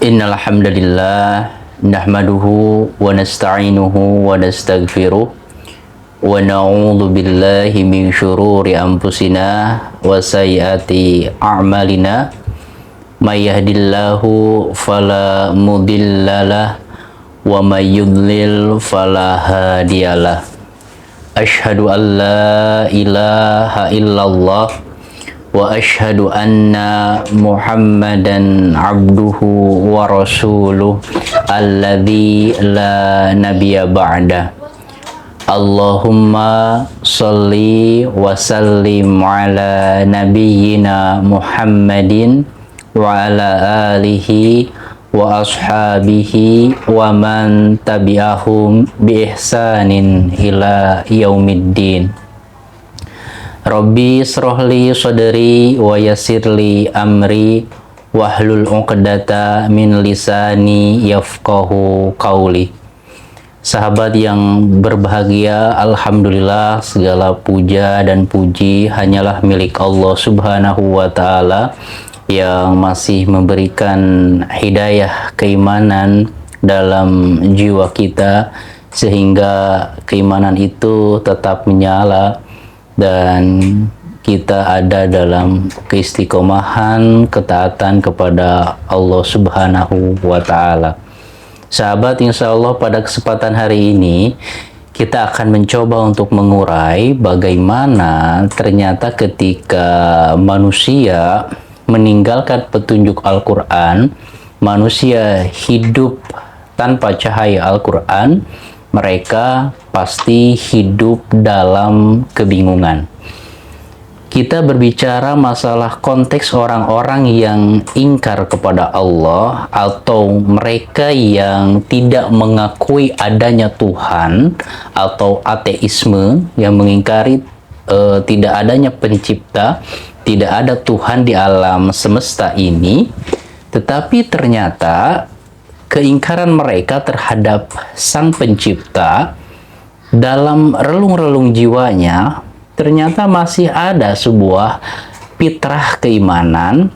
Innal hamdalillah nahmaduhu wa nasta'inuhu wa nastaghfiruh wa na'udzu billahi min syururi anfusina wa sayyiati a'malina may yahdihillahu fala mudhillalah wa may yudlil fala hadiyalah. Asyhadu an la ilaha illallah wa asyhadu anna Muhammadan abduhu wa rasuluh alladzi la nabiyya ba'da. Allahumma sholli wa sallim ala nabiyyina Muhammadin wa ala alihi wa ashabihi wa man tabi'ahum bi ihsanin ila yaumiddin. Rabbi srohli sodri wa yassirli amri wahlul uqdata min lisani yafqahu qawli. Sahabat yang berbahagia, alhamdulillah segala puja dan puji hanyalah milik Allah Subhanahu wa Ta'ala yang masih memberikan hidayah keimanan dalam jiwa kita sehingga keimanan itu tetap menyala dan kita ada dalam keistiqomahan ketaatan kepada Allah Subhanahu wa Ta'ala. Sahabat, insya Allah pada kesempatan hari ini kita akan mencoba untuk mengurai bagaimana ternyata ketika manusia meninggalkan petunjuk Al-Quran, manusia hidup tanpa cahaya Al-Quran, mereka pasti hidup dalam kebingungan. Kita berbicara masalah konteks orang-orang yang ingkar kepada Allah atau mereka yang tidak mengakui adanya Tuhan atau ateisme yang mengingkari tidak adanya pencipta, tidak ada Tuhan di alam semesta ini, tetapi ternyata keingkaran mereka terhadap Sang Pencipta dalam relung-relung jiwanya ternyata masih ada sebuah fitrah keimanan,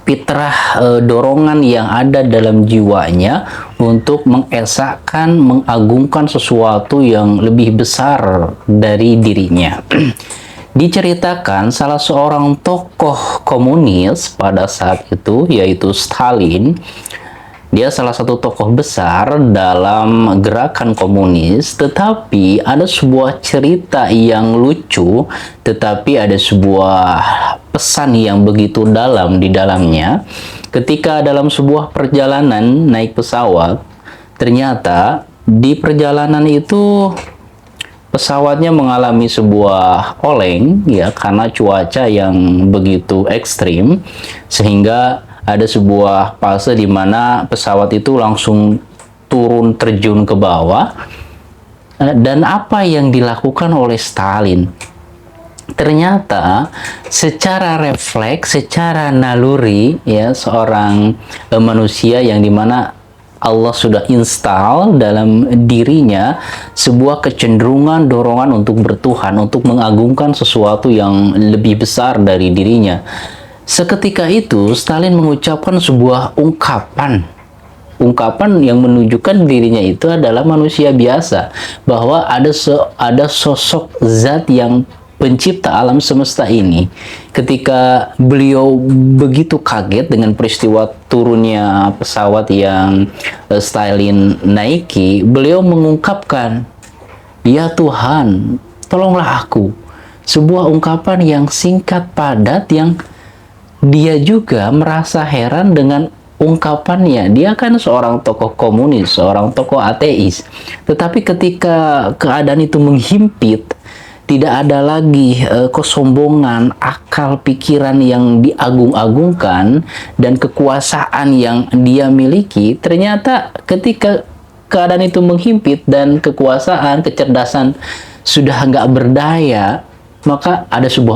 fitrah dorongan yang ada dalam jiwanya untuk mengesahkan, mengagungkan sesuatu yang lebih besar dari dirinya. Diceritakan salah seorang tokoh komunis pada saat itu, yaitu Stalin. Dia salah satu tokoh besar dalam gerakan komunis, tetapi ada sebuah cerita yang lucu, tetapi ada sebuah pesan yang begitu dalam di dalamnya. Ketika dalam sebuah perjalanan naik pesawat, ternyata di perjalanan itu pesawatnya mengalami sebuah oleng, ya, karena cuaca yang begitu ekstrim, sehingga ada sebuah fase di mana pesawat itu langsung turun terjun ke bawah. Dan apa yang dilakukan oleh Stalin? Ternyata secara refleks, secara naluri, ya, seorang manusia yang dimana Allah sudah install dalam dirinya sebuah kecenderungan, dorongan untuk bertuhan, untuk mengagungkan sesuatu yang lebih besar dari dirinya. Seketika itu Stalin mengucapkan sebuah ungkapan yang menunjukkan dirinya itu adalah manusia biasa, bahwa ada sosok zat yang pencipta alam semesta ini. Ketika beliau begitu kaget dengan peristiwa turunnya pesawat yang Stalin naiki, beliau mengungkapkan, "Ya Tuhan, tolonglah aku." Sebuah ungkapan yang singkat padat yang dia juga merasa heran dengan ungkapannya. Dia kan seorang tokoh komunis, seorang tokoh ateis. Tetapi ketika keadaan itu menghimpit, tidak ada lagi kesombongan, akal pikiran yang diagung-agungkan, dan kekuasaan yang dia miliki. Ternyata ketika keadaan itu menghimpit dan kekuasaan, kecerdasan sudah nggak berdaya, maka ada sebuah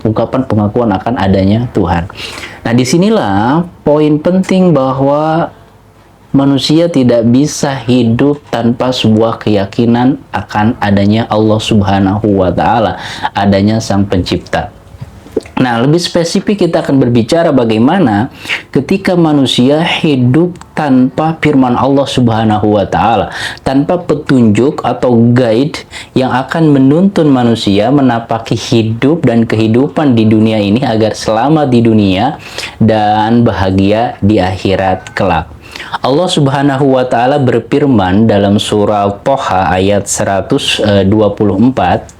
ungkapan pengakuan akan adanya Tuhan. Nah, disinilah poin penting bahwa manusia tidak bisa hidup tanpa sebuah keyakinan akan adanya Allah Subhanahu wa Ta'ala, adanya Sang Pencipta. Nah, lebih spesifik kita akan berbicara bagaimana ketika manusia hidup tanpa firman Allah Subhanahu wa taala, tanpa petunjuk atau guide yang akan menuntun manusia menapaki hidup dan kehidupan di dunia ini agar selamat di dunia dan bahagia di akhirat kelak. Allah Subhanahu wa taala berfirman dalam surah Thaha ayat 124,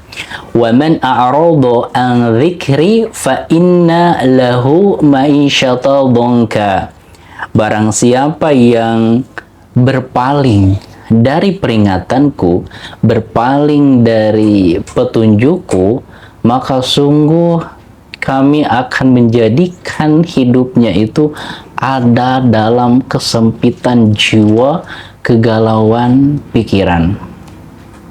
"Wa man a'rada an dzikri fa inna lahu ma'isyatan dhanka." Barang siapa yang berpaling dari peringatanku, berpaling dari petunjukku, maka sungguh kami akan menjadikan hidupnya itu ada dalam kesempitan jiwa, kegalauan pikiran.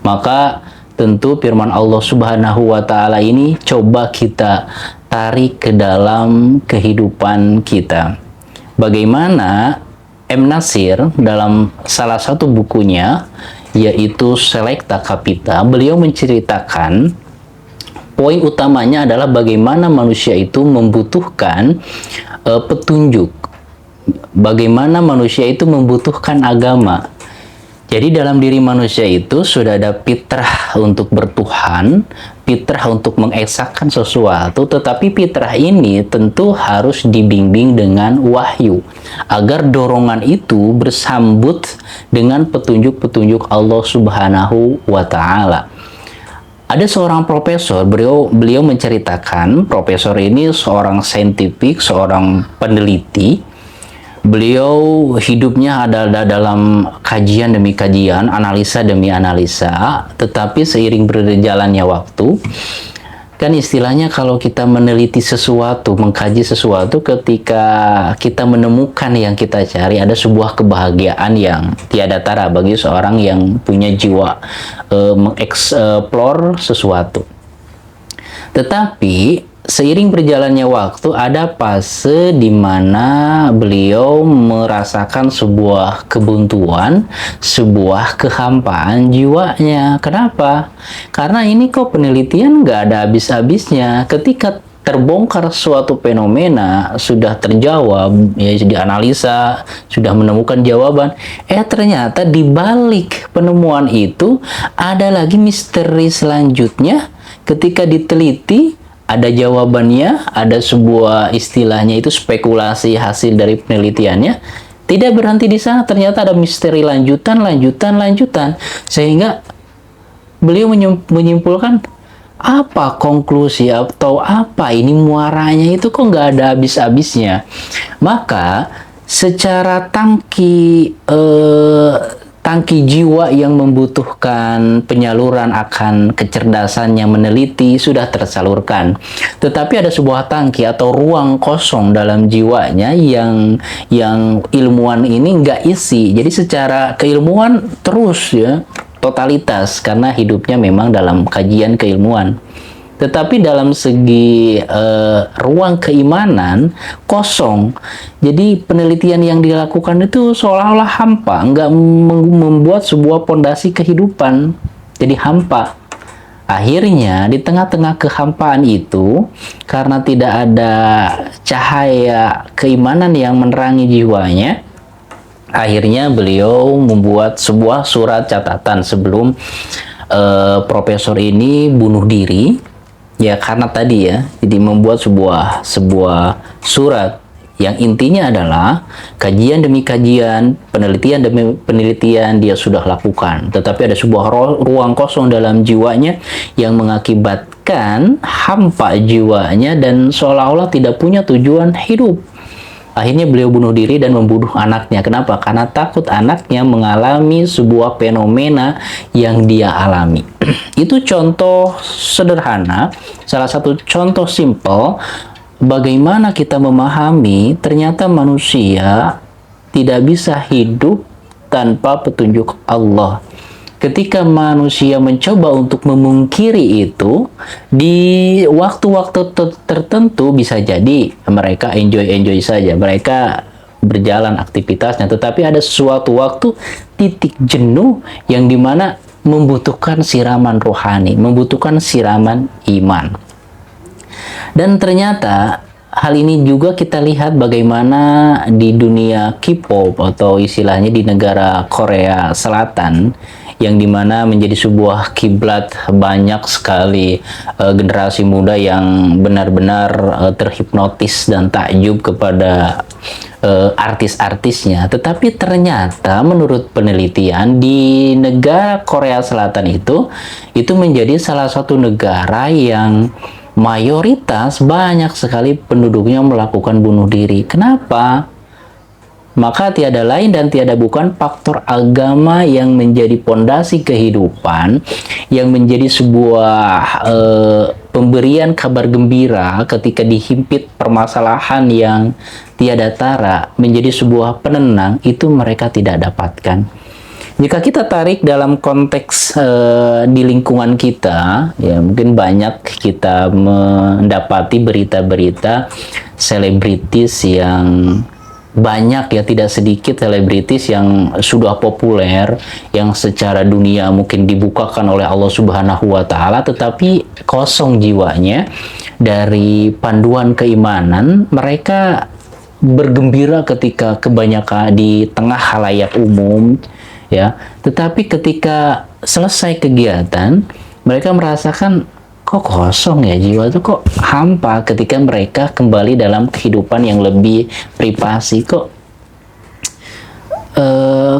Maka tentu firman Allah Subhanahu wa taala ini coba kita tarik ke dalam kehidupan kita. Bagaimana M. Nasir dalam salah satu bukunya yaitu Selecta Capita, beliau menceritakan poin utamanya adalah bagaimana manusia itu membutuhkan petunjuk. Bagaimana manusia itu membutuhkan agama. Jadi dalam diri manusia itu sudah ada fitrah untuk bertuhan, fitrah untuk mengesahkan sesuatu, tetapi fitrah ini tentu harus dibimbing dengan wahyu, agar dorongan itu bersambut dengan petunjuk-petunjuk Allah Subhanahu wa taala. Ada seorang profesor, beliau menceritakan, profesor ini seorang saintifik, seorang peneliti. Beliau hidupnya adalah dalam kajian demi kajian, analisa demi analisa, tetapi seiring berjalannya waktu, kan istilahnya kalau kita meneliti sesuatu, mengkaji sesuatu, ketika kita menemukan yang kita cari, ada sebuah kebahagiaan yang tiada tara bagi seorang yang punya jiwa mengeksplor sesuatu. Tetapi seiring berjalannya waktu, ada fase di mana beliau merasakan sebuah kebuntuan, sebuah kehampaan jiwanya. Kenapa? Karena ini kok penelitian nggak ada habis-habisnya. Ketika terbongkar suatu fenomena, sudah terjawab, ya dianalisa, sudah menemukan jawaban, ternyata di balik penemuan itu ada lagi misteri selanjutnya. Ketika diteliti, ada jawabannya, ada sebuah istilahnya itu spekulasi hasil dari penelitiannya. Tidak berhenti di sana, ternyata ada misteri lanjutan, sehingga beliau menyimpulkan apa konklusi atau apa ini muaranya itu kok nggak ada habis-habisnya. Maka secara tangki jiwa yang membutuhkan penyaluran akan kecerdasan yang meneliti sudah tersalurkan. Tetapi ada sebuah tangki atau ruang kosong dalam jiwanya yang ilmuwan ini nggak isi. Jadi secara keilmuan terus ya, totalitas, karena hidupnya memang dalam kajian keilmuan. Tetapi dalam segi ruang keimanan kosong. Jadi penelitian yang dilakukan itu seolah-olah hampa, nggak membuat sebuah pondasi kehidupan. Jadi hampa. Akhirnya di tengah-tengah kehampaan itu, karena tidak ada cahaya keimanan yang menerangi jiwanya, akhirnya beliau membuat sebuah surat catatan sebelum profesor ini bunuh diri. Ya karena tadi ya, jadi membuat sebuah surat yang intinya adalah kajian demi kajian, penelitian demi penelitian dia sudah lakukan, tetapi ada sebuah ruang kosong dalam jiwanya yang mengakibatkan hampa jiwanya dan seolah-olah tidak punya tujuan hidup. Akhirnya beliau bunuh diri dan membunuh anaknya. Kenapa? Karena takut anaknya mengalami sebuah fenomena yang dia alami. Itu contoh sederhana, salah satu contoh simple bagaimana kita memahami ternyata manusia tidak bisa hidup tanpa petunjuk Allah. Ketika manusia mencoba untuk memungkiri itu, di waktu-waktu tertentu bisa jadi mereka enjoy saja, mereka berjalan aktivitasnya, tetapi ada suatu waktu titik jenuh yang dimana membutuhkan siraman rohani, membutuhkan siraman iman. Dan ternyata hal ini juga kita lihat bagaimana di dunia K-pop atau istilahnya di negara Korea Selatan, yang dimana menjadi sebuah kiblat banyak sekali generasi muda yang benar-benar terhipnotis dan takjub kepada artis-artisnya. Tetapi ternyata menurut penelitian di negara Korea Selatan itu menjadi salah satu negara yang mayoritas banyak sekali penduduknya melakukan bunuh diri. Kenapa? Maka tiada lain dan tiada bukan faktor agama yang menjadi pondasi kehidupan, yang menjadi sebuah pemberian kabar gembira ketika dihimpit permasalahan yang tiada tara, menjadi sebuah penenang, itu mereka tidak dapatkan. Jika kita tarik dalam konteks di lingkungan kita, ya mungkin banyak kita mendapati berita-berita selebritis yang banyak, ya tidak sedikit selebritis yang sudah populer, yang secara dunia mungkin dibukakan oleh Allah Subhanahu wa Ta'ala, tetapi kosong jiwanya dari panduan keimanan. Mereka bergembira ketika kebanyakan di tengah halayak umum, ya, tetapi ketika selesai kegiatan mereka merasakan kok kosong ya, jiwa itu kok hampa. Ketika mereka kembali dalam kehidupan yang lebih privasi, kok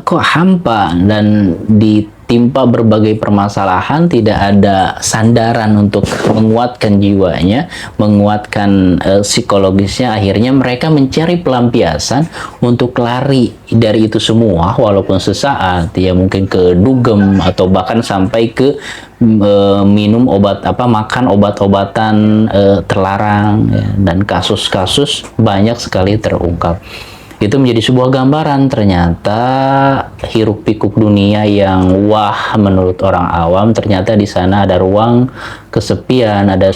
hampa dan ditimpa berbagai permasalahan, tidak ada sandaran untuk menguatkan jiwanya, menguatkan psikologisnya. Akhirnya mereka mencari pelampiasan untuk lari dari itu semua, walaupun sesaat, ya mungkin ke dugem atau bahkan sampai ke minum makan obat-obatan terlarang, ya, dan kasus-kasus banyak sekali terungkap. Itu menjadi sebuah gambaran ternyata hiruk pikuk dunia yang wah menurut orang awam. Ternyata di sana ada ruang kesepian, ada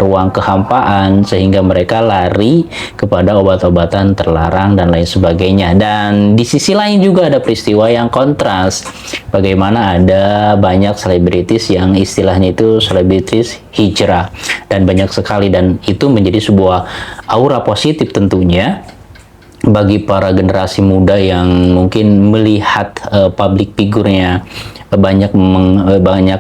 ruang kehampaan, sehingga mereka lari kepada obat-obatan terlarang dan lain sebagainya. Dan di sisi lain juga ada peristiwa yang kontras, bagaimana ada banyak selebritis yang istilahnya itu selebritis hijrah, dan banyak sekali, dan itu menjadi sebuah aura positif tentunya bagi para generasi muda yang mungkin melihat public figure-nya banyak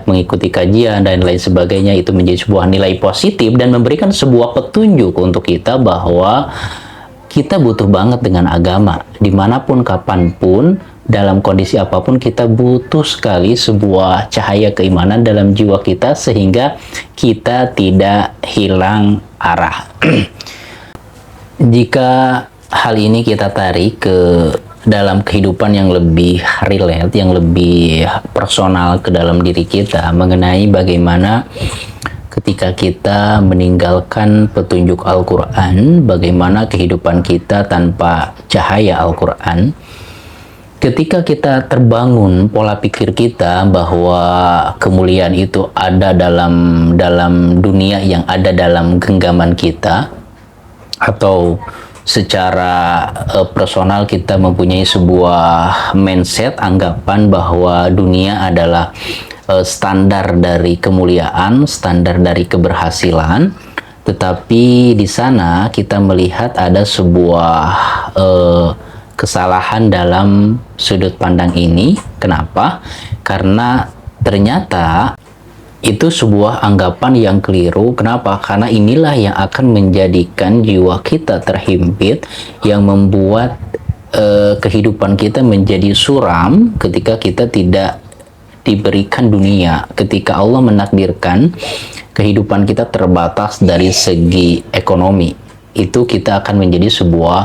mengikuti kajian dan lain sebagainya. Itu menjadi sebuah nilai positif dan memberikan sebuah petunjuk untuk kita bahwa kita butuh banget dengan agama. Dimanapun, kapanpun, dalam kondisi apapun, kita butuh sekali sebuah cahaya keimanan dalam jiwa kita sehingga kita tidak hilang arah. Jika hal ini kita tarik ke dalam kehidupan yang lebih relate, yang lebih personal ke dalam diri kita, mengenai bagaimana ketika kita meninggalkan petunjuk Al-Quran, bagaimana kehidupan kita tanpa cahaya Al-Quran. Ketika kita terbangun pola pikir kita bahwa kemuliaan itu ada dalam dunia yang ada dalam genggaman kita, atau secara personal kita mempunyai sebuah mindset, anggapan bahwa dunia adalah standar dari kemuliaan, standar dari keberhasilan. Tetapi di sana kita melihat ada sebuah kesalahan dalam sudut pandang ini. Kenapa? Karena ternyata itu sebuah anggapan yang keliru. Kenapa? Karena inilah yang akan menjadikan jiwa kita terhimpit, yang membuat kehidupan kita menjadi suram ketika kita tidak diberikan dunia. Ketika Allah menakdirkan kehidupan kita terbatas dari segi ekonomi, itu kita akan menjadi sebuah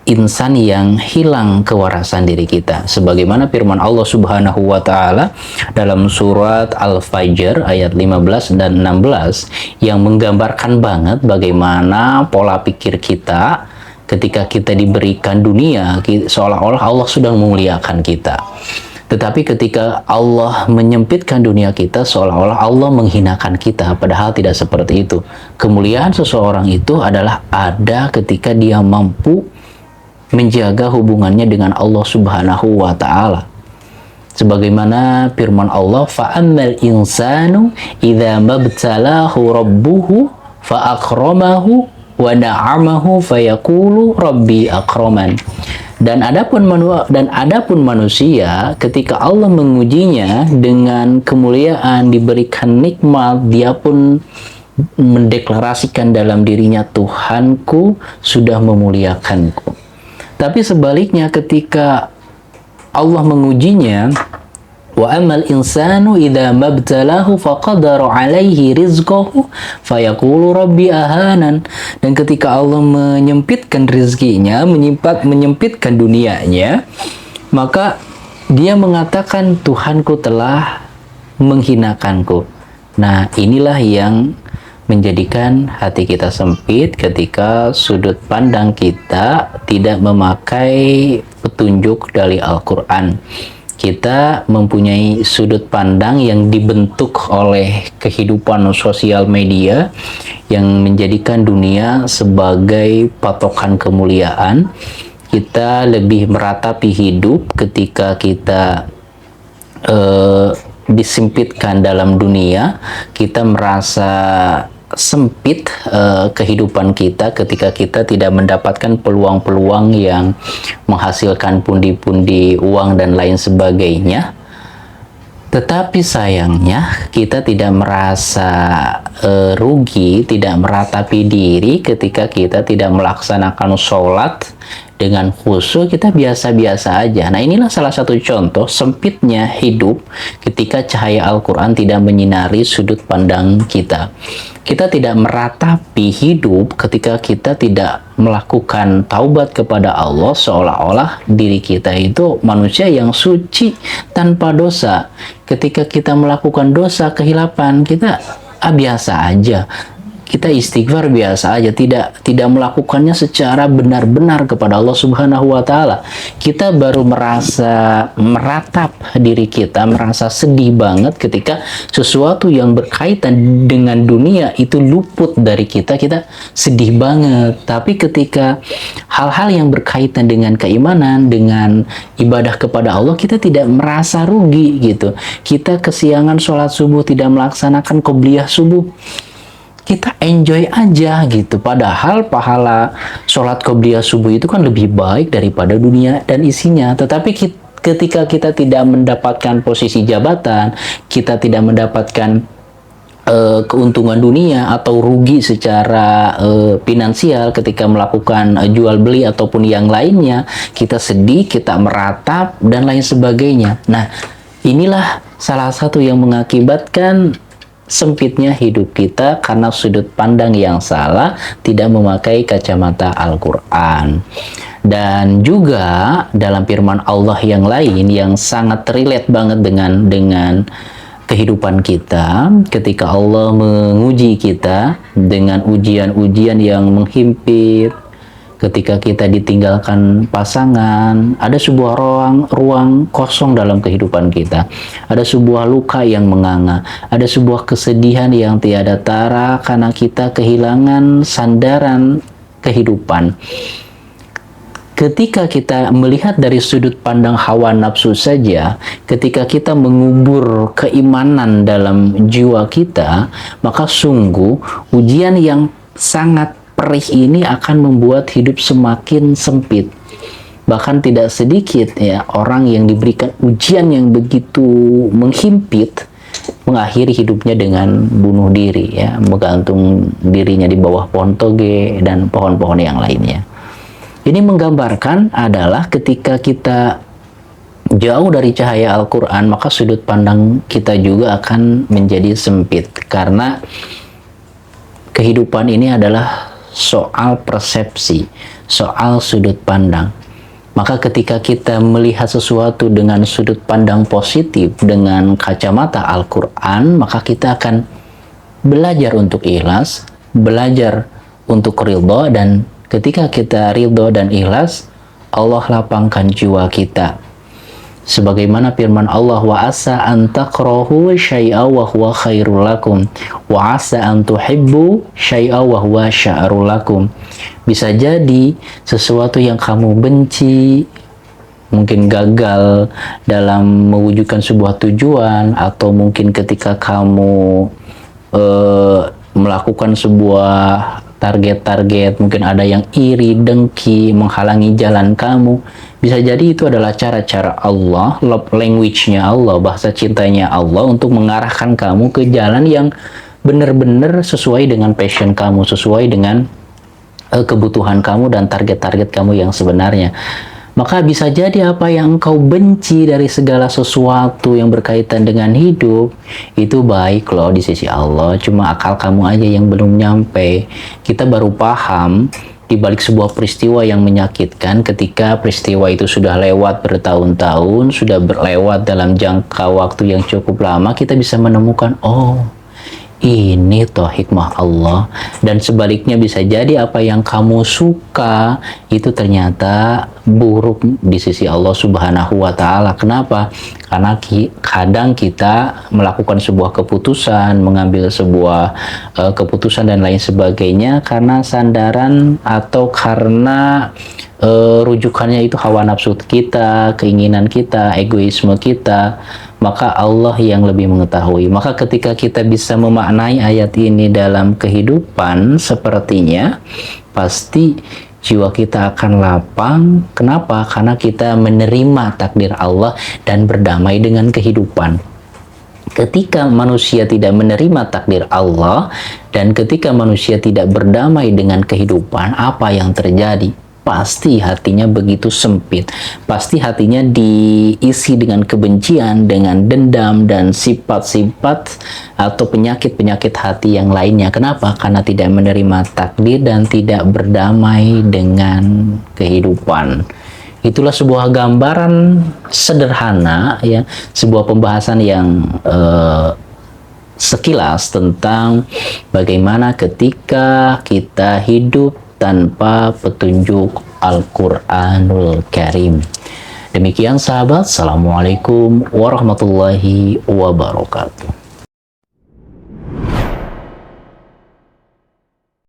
insan yang hilang kewarasan diri kita. Sebagaimana firman Allah Subhanahu wa Ta'ala dalam surat Al-Fajr ayat 15 dan 16 yang menggambarkan banget bagaimana pola pikir kita ketika kita diberikan dunia, seolah-olah Allah sudah memuliakan kita. Tetapi ketika Allah menyempitkan dunia kita, seolah-olah Allah menghinakan kita, padahal tidak seperti itu. Kemuliaan seseorang itu adalah ada ketika dia mampu menjaga hubungannya dengan Allah Subhanahu wa Ta'ala. Sebagaimana firman Allah, fa'ammal insanu idza mabtalahu rabbuhu fa akramahu wa na'amahu fayaqulu rabbi akraman. Dan adapun manusia ketika Allah mengujinya dengan kemuliaan, diberikan nikmat, dia pun mendeklarasikan dalam dirinya, Tuhanku sudah memuliakanku. Tapi sebaliknya ketika Allah mengujinya, wa amal insanu idza mabtalahu faqadara alaihi rizqahu fayaqulu rabbi ahanan. Dan ketika Allah menyempitkan rezekinya, menyempitkan dunianya, maka dia mengatakan, Tuhanku telah menghinakanku. Nah, inilah yang menjadikan hati kita sempit ketika sudut pandang kita tidak memakai petunjuk dari Al-Quran. Kita mempunyai sudut pandang yang dibentuk oleh kehidupan sosial media yang menjadikan dunia sebagai patokan kemuliaan. Kita lebih meratapi hidup ketika kita disempitkan dalam dunia. Kita merasa sempit kehidupan kita ketika kita tidak mendapatkan peluang-peluang yang menghasilkan pundi-pundi uang dan lain sebagainya. Tetapi sayangnya kita tidak merasa rugi, tidak meratapi diri ketika kita tidak melaksanakan sholat dengan khusyuk. Kita biasa-biasa aja. Nah, inilah salah satu contoh sempitnya hidup ketika cahaya Al-Quran tidak menyinari sudut pandang kita. Kita tidak meratapi hidup ketika kita tidak melakukan taubat kepada Allah, seolah-olah diri kita itu manusia yang suci tanpa dosa. Ketika kita melakukan dosa, kehilapan, kita biasa aja. Kita istighfar biasa aja, tidak melakukannya secara benar-benar kepada Allah Subhanahu wa Ta'ala. Kita baru merasa meratap diri kita, merasa sedih banget ketika sesuatu yang berkaitan dengan dunia itu luput dari kita. Kita sedih banget. Tapi ketika hal-hal yang berkaitan dengan keimanan, dengan ibadah kepada Allah, kita tidak merasa rugi gitu. Kita kesiangan sholat subuh, tidak melaksanakan qobliyah subuh, kita enjoy aja gitu. Padahal pahala sholat qobliyah subuh itu kan lebih baik daripada dunia dan isinya. Tetapi ketika kita tidak mendapatkan posisi jabatan, kita tidak mendapatkan keuntungan dunia atau rugi secara finansial ketika melakukan jual beli ataupun yang lainnya, kita sedih, kita meratap dan lain sebagainya. Nah, inilah salah satu yang mengakibatkan sempitnya hidup kita karena sudut pandang yang salah, tidak memakai kacamata Al-Quran. Dan juga dalam firman Allah yang lain yang sangat relate banget dengan kehidupan kita, ketika Allah menguji kita dengan ujian-ujian yang menghimpit. Ketika kita ditinggalkan pasangan, ada sebuah ruang kosong dalam kehidupan kita. Ada sebuah luka yang menganga, ada sebuah kesedihan yang tiada tara karena kita kehilangan sandaran kehidupan. Ketika kita melihat dari sudut pandang hawa nafsu saja, ketika kita mengubur keimanan dalam jiwa kita, maka sungguh ujian yang sangat perih ini akan membuat hidup semakin sempit. Bahkan tidak sedikit ya orang yang diberikan ujian yang begitu menghimpit mengakhiri hidupnya dengan bunuh diri ya, menggantung dirinya di bawah pohon toge dan pohon-pohon yang lainnya. Ini menggambarkan adalah ketika kita jauh dari cahaya Al-Quran, maka sudut pandang kita juga akan menjadi sempit karena kehidupan ini adalah soal persepsi, soal sudut pandang. Maka ketika kita melihat sesuatu dengan sudut pandang positif, dengan kacamata Al-Quran, maka kita akan belajar untuk ikhlas, belajar untuk ridho, dan ketika kita ridho dan ikhlas, Allah lapangkan jiwa kita. Sebagaimana firman Allah, wa asa an takrahu syai'a wa huwa khairul lakum wa asa an tuhibbu syai'a wa huwa syarrul lakum. Bisa jadi sesuatu yang kamu benci mungkin gagal dalam mewujudkan sebuah tujuan, atau mungkin ketika kamu melakukan sebuah target-target, mungkin ada yang iri, dengki, menghalangi jalan kamu. Bisa jadi itu adalah cara-cara Allah, love language-nya Allah, bahasa cintanya Allah untuk mengarahkan kamu ke jalan yang benar-benar sesuai dengan passion kamu, sesuai dengan kebutuhan kamu dan target-target kamu yang sebenarnya. Maka bisa jadi apa yang engkau benci dari segala sesuatu yang berkaitan dengan hidup, itu baik loh di sisi Allah. Cuma akal kamu aja yang belum nyampe. Kita baru paham di balik sebuah peristiwa yang menyakitkan, ketika peristiwa itu sudah lewat bertahun-tahun, sudah berlewat dalam jangka waktu yang cukup lama, kita bisa menemukan, oh, ini toh hikmah Allah. Dan sebaliknya bisa jadi apa yang kamu suka itu ternyata buruk di sisi Allah Subhanahu wa Ta'ala. Kenapa? Karena kadang kita melakukan sebuah keputusan, mengambil sebuah keputusan dan lain sebagainya karena sandaran atau karena rujukannya itu hawa nafsu kita, keinginan kita, egoisme kita. Maka Allah yang lebih mengetahui. Maka ketika kita bisa memaknai ayat ini dalam kehidupan, sepertinya pasti jiwa kita akan lapang. Kenapa? Karena kita menerima takdir Allah dan berdamai dengan kehidupan. Ketika manusia tidak menerima takdir Allah dan ketika manusia tidak berdamai dengan kehidupan, apa yang terjadi? Pasti hatinya begitu sempit. Pasti hatinya diisi dengan kebencian, dengan dendam, dan sifat-sifat atau penyakit-penyakit hati yang lainnya. Kenapa? Karena tidak menerima takdir dan tidak berdamai dengan kehidupan. Itulah sebuah gambaran sederhana, ya, sebuah pembahasan yang sekilas tentang bagaimana ketika kita hidup tanpa petunjuk Al-Quranul Karim. Demikian sahabat, Assalamualaikum warahmatullahi wabarakatuh.